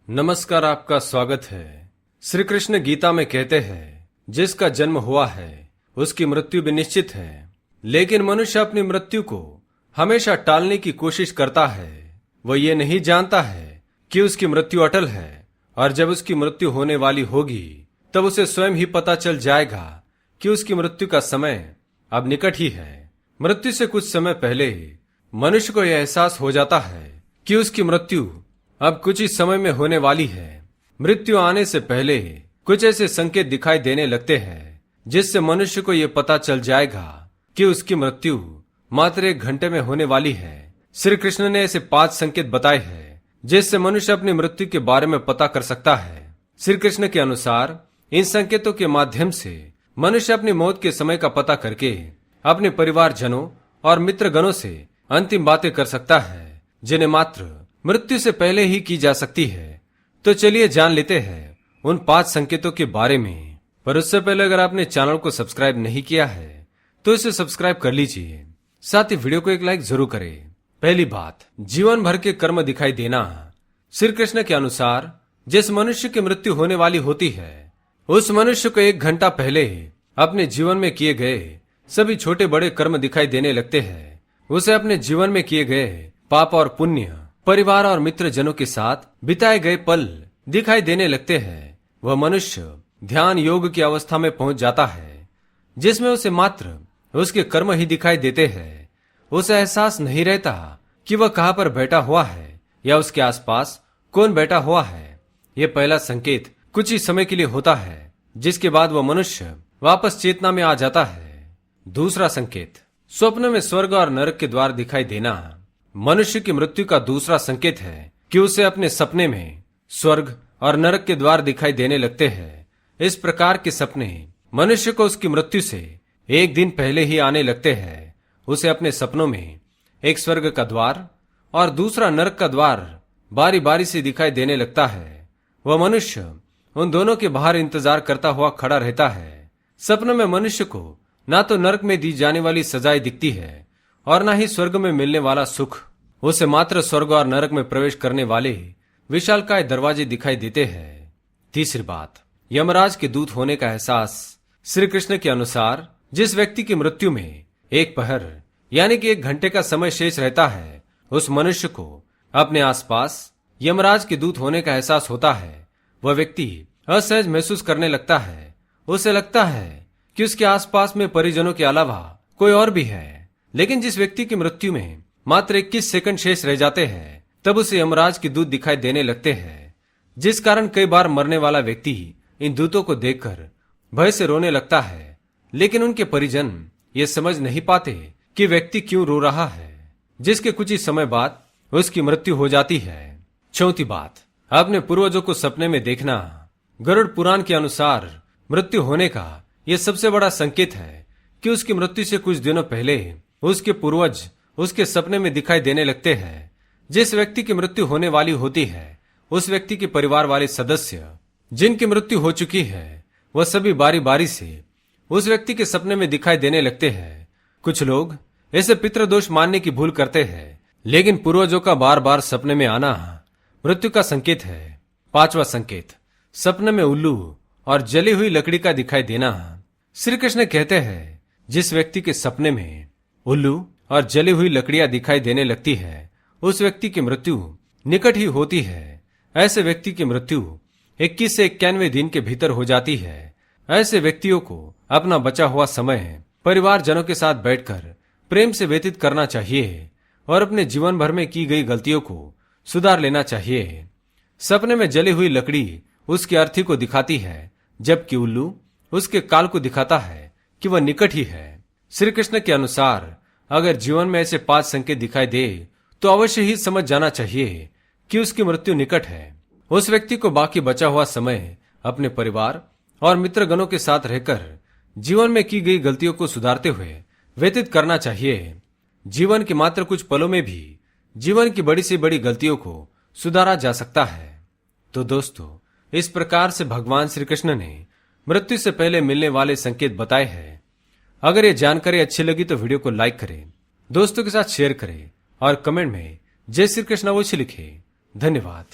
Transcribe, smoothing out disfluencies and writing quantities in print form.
नमस्कार, आपका स्वागत है। श्री कृष्ण गीता में कहते हैं, जिसका जन्म हुआ है उसकी मृत्यु भी निश्चित है, लेकिन मनुष्य अपनी मृत्यु को हमेशा टालने की कोशिश करता है। वह ये नहीं जानता है कि उसकी मृत्यु अटल है, और जब उसकी मृत्यु होने वाली होगी तब उसे स्वयं ही पता चल जाएगा कि उसकी मृत्यु का समय अब निकट ही है। मृत्यु से कुछ समय पहले मनुष्य को यह एहसास हो जाता है कि उसकी मृत्यु अब कुछ ही समय में होने वाली है। मृत्यु आने से पहले कुछ ऐसे संकेत दिखाई देने लगते हैं जिससे मनुष्य को यह पता चल जाएगा कि उसकी मृत्यु मात्र 1 घंटे में होने वाली है। श्री कृष्ण ने ऐसे 5 संकेत बताए हैं जिससे मनुष्य अपनी मृत्यु के बारे में पता कर सकता है। श्री कृष्ण के अनुसार इन संकेतों के माध्यम से मनुष्य अपनी मौत के समय का पता करके अपने परिवारजनों और मित्रगणों से अंतिम बातें कर सकता है, जिन्हें मात्र मृत्यु से पहले ही की जा सकती है। तो चलिए जान लेते हैं उन 5 संकेतों के बारे में। पर उससे पहले अगर आपने चैनल को सब्सक्राइब नहीं किया है तो इसे सब्सक्राइब कर लीजिए, साथ ही वीडियो को एक लाइक जरूर करें। पहली बात, जीवन भर के कर्म दिखाई देना। श्री कृष्ण के अनुसार जिस मनुष्य की मृत्यु होने वाली होती है उस मनुष्य को 1 घंटा पहले अपने जीवन में किए गए सभी छोटे बड़े कर्म दिखाई देने लगते हैं। उसे अपने जीवन में किए गए पाप और पुण्य, परिवार और मित्र जनों के साथ बिताए गए पल दिखाई देने लगते हैं। वह मनुष्य ध्यान योग की अवस्था में पहुंच जाता है जिसमें उसे मात्र उसके कर्म ही दिखाई देते हैं। उसे एहसास नहीं रहता कि वह कहां पर बैठा हुआ है या उसके आसपास कौन बैठा हुआ है। यह पहला संकेत कुछ ही समय के लिए होता है, जिसके बाद वह मनुष्य वापस चेतना में आ जाता है। दूसरा संकेत, स्वप्न में स्वर्ग और नरक के द्वार दिखाई देना। मनुष्य की मृत्यु का दूसरा संकेत है कि उसे अपने सपने में स्वर्ग और नरक के द्वार दिखाई देने लगते हैं। इस प्रकार के सपने मनुष्य को उसकी मृत्यु से 1 दिन पहले ही आने लगते हैं। उसे अपने सपनों में एक स्वर्ग का द्वार और दूसरा नरक का द्वार बारी बारी से दिखाई देने लगता है। वह मनुष्य उन दोनों के बाहर इंतजार करता हुआ खड़ा रहता है। सपनों में मनुष्य को ना तो नरक में दी जाने वाली सजाएं दिखती है और न ही स्वर्ग में मिलने वाला सुख। उसे मात्र स्वर्ग और नरक में प्रवेश करने वाले विशालकाय दरवाजे दिखाई देते हैं। तीसरी बात, यमराज के दूत होने का एहसास। श्री कृष्ण के अनुसार जिस व्यक्ति की मृत्यु में 1 पहर यानी कि 1 घंटे का समय शेष रहता है उस मनुष्य को अपने आसपास यमराज के दूत होने का एहसास होता है। वह व्यक्ति असहज महसूस करने लगता है। उसे लगता है कि उसके आसपास में परिजनों के अलावा कोई और भी है। लेकिन जिस व्यक्ति की मृत्यु में मात्र 21 सेकंड शेष रह जाते हैं तब उसे यमराज के दूत दिखाई देने लगते हैं, जिस कारण कई बार मरने वाला व्यक्ति इन दूतों को देखकर भय से रोने लगता है। लेकिन उनके परिजन ये समझ नहीं पाते कि व्यक्ति क्यों रो रहा है, जिसके कुछ ही समय बाद उसकी मृत्यु हो जाती है। चौथी बात, अपने पूर्वजों को सपने में देखना। गरुड़ पुराण के अनुसार मृत्यु होने का यह सबसे बड़ा संकेत है कि उसकी मृत्यु से कुछ दिनों पहले उसके पूर्वज उसके सपने में दिखाई देने लगते हैं। जिस व्यक्ति की मृत्यु होने वाली होती है उस व्यक्ति के परिवार वाले सदस्य जिनकी मृत्यु हो चुकी है वह सभी बारी बारी से उस व्यक्ति के सपने में दिखाई देने लगते हैं। कुछ लोग ऐसे पितृदोष मानने की भूल करते हैं, लेकिन पूर्वजों का बार बार सपने में आना मृत्यु का संकेत है। 5वां संकेत, सपने में उल्लू और जली हुई लकड़ी का दिखाई देना। श्री कृष्ण कहते हैं, जिस व्यक्ति के सपने में उल्लू और जली हुई लकड़ियां दिखाई देने लगती है उस व्यक्ति की मृत्यु निकट ही होती है। ऐसे व्यक्ति की मृत्यु 21 से 91 दिन के भीतर हो जाती है। ऐसे व्यक्तियों को अपना बचा हुआ समय परिवारजनों के साथ बैठकर प्रेम से व्यतीत करना चाहिए और अपने जीवन भर में की गई गलतियों को सुधार लेना चाहिए। सपने में जली हुई लकड़ी उसकी अर्थी को दिखाती है, जबकि उल्लू उसके काल को दिखाता है कि वह निकट ही है। श्री कृष्ण के अनुसार अगर जीवन में ऐसे 5 संकेत दिखाई दे तो अवश्य ही समझ जाना चाहिए कि उसकी मृत्यु निकट है। उस व्यक्ति को बाकी बचा हुआ समय अपने परिवार और मित्रगणों के साथ रहकर जीवन में की गई गलतियों को सुधारते हुए व्यतीत करना चाहिए। जीवन के मात्र कुछ पलों में भी जीवन की बड़ी से बड़ी गलतियों को सुधारा जा सकता है। तो दोस्तों, इस प्रकार से भगवान श्री कृष्ण ने मृत्यु से पहले मिलने वाले संकेत बताए हैं। अगर ये जानकारी अच्छी लगी तो वीडियो को लाइक करें, दोस्तों के साथ शेयर करें और कमेंट में जय श्री कृष्ण अवश्य लिखें। धन्यवाद।